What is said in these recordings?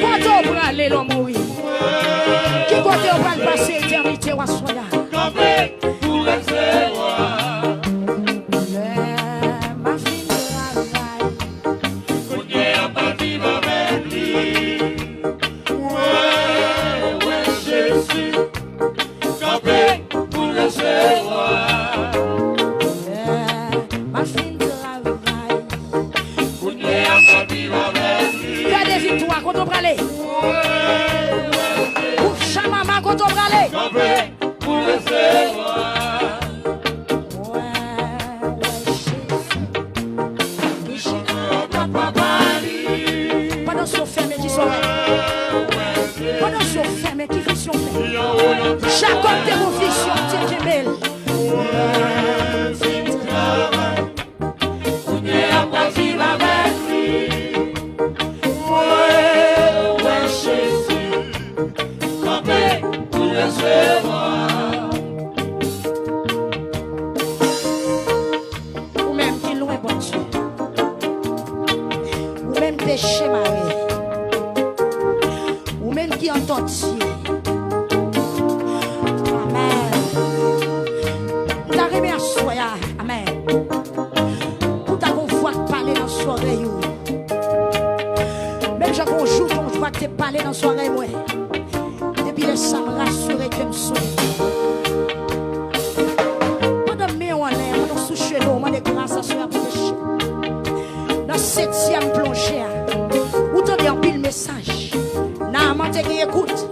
Quand on prend aller l'homme mourir. Qui côté on va le passer éternité ou à soya. Pour recevoir. Ma fille de travail. On est à partir avec lui. Ouais, Jésus. Campé pour recevoir. Ma fille de travail. On est à partir avec lui. Il y a des victoires quand on va aller. Pour chaque maman quand on va aller. Campé pour recevoir. Pendant ce fermé qui sont pendant ce fermé qui fait son fait. Jacob de mon fils sur Tekemel. On est à partir avec lui. Ouais, Jésus. Campé pour recevoir. Ou même qui loin bon Dieu. Ou même péché maré. Ou même qui entend Dieu. Amen. T'arrives à soya. Amen. Pour ta voix parler dans la soirée. Même j'ai un jour ton voix te parler dans la soirée. Moi. Depuis le sang rassuré que me souris. Pendant mes en l'air, pendant sous chez nous, on est grâce à ce péché. Dans 7e plongée, où t'en dis en pile message. N'a pas écoute,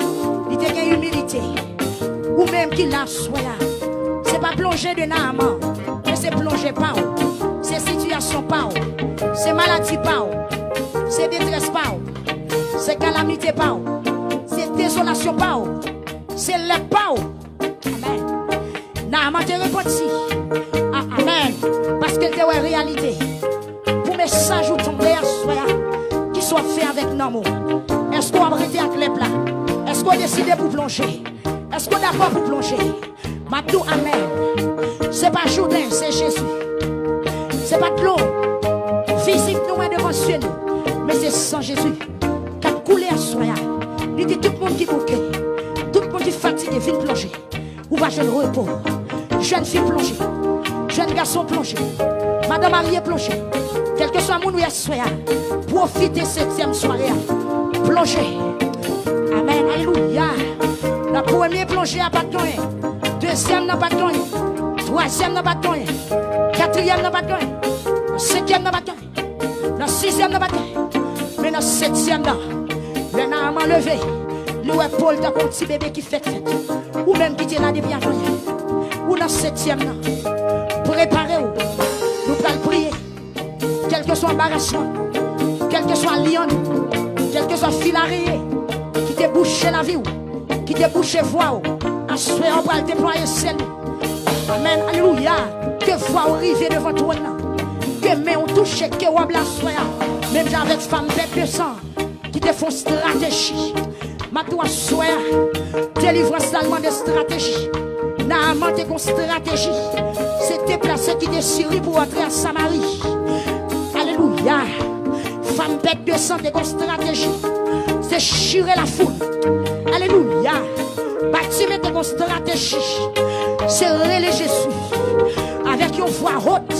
il te gagne humilité. Ou même qu'il la soit. C'est pas plonger de Naaman, mais c'est plonger pas. C'est situation pas. C'est maladie pas. C'est détresse pas. C'est calamité pas. C'est désolation pas. C'est le pas. Amen. Naaman te répondit. Amen. Parce qu'elle te ouais réalité. Pour message ou tomber à soi, qui soit fait avec l'amour. Est-ce qu'on a arrêté avec les plats? Est-ce qu'on a décidé pour plonger? Est-ce qu'on a d'accord pour plonger? Mabdou, amen. C'est pas Jourdain, c'est Jésus. C'est pas de l'eau physique nous est devant chez nous. Mais c'est sans Jésus qui a coulé à soi. Il dit tout le monde qui bouquet, tout le monde qui fatigué, vient plonger. Ou va jeune repos. Jeune fille plongée, jeune garçon plongé, madame mariée plongée. Quel que soit mon ou soya, profitez 7e soirée. Plongez. Amen. Alléluia. La première plongée n'a pas de gagné. Deuxième n'a pas de gagné. Troisième n'a pas de gagné. Quatrième n'a pas de gagné. Cinquième n'a pas de gagné. La 6e n'a pas de gagné. Mais la 7e là, le Naaman levé. Lui Paul t'as comme petit bébé qui fait fête. Ou même qui était là depuis avant. Ou la 7e là. Préparez-vous. Nous allons prier. Quel que soit embarrassement, quel que soit lion, quel que soit filaré, qui te bouche la vie, qui te bouche voix, à souhait on va le déployer celle. Amen, alléluia. Que voix arriver devant toi, que main on touche, que on bla soya. Même avec femme bête de sang, qui te font stratégie. Ma toi soya, délivrance allemand de stratégie. Naaman te con stratégie. C'est déplacé qui te Syrie pour entrer à Samarie. Alléluia. Femme bête de sang de stratégie. C'est chirer la foule. Alléluia. Bâtiment de stratégie. C'est relayer Jésus. Avec une voix haute.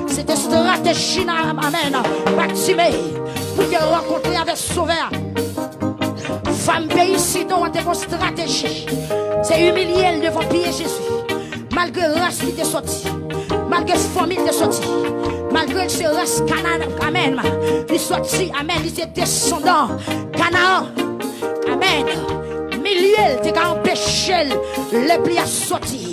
C'est une stratégie. Amen. Bâtiment. Pour te rencontrer avec Sauveur. Femme pays ici dans une stratégie. C'est humilier devant pied Jésus. Malgré race qui t'est sorti. Malgré famille qui t'est sorti. Malgré ce race Canaan. Amen. Il est sorti. Amen. Il est descendant. Canaan. Amen. Milieu t'es qu'à empêcher les plis à sortir.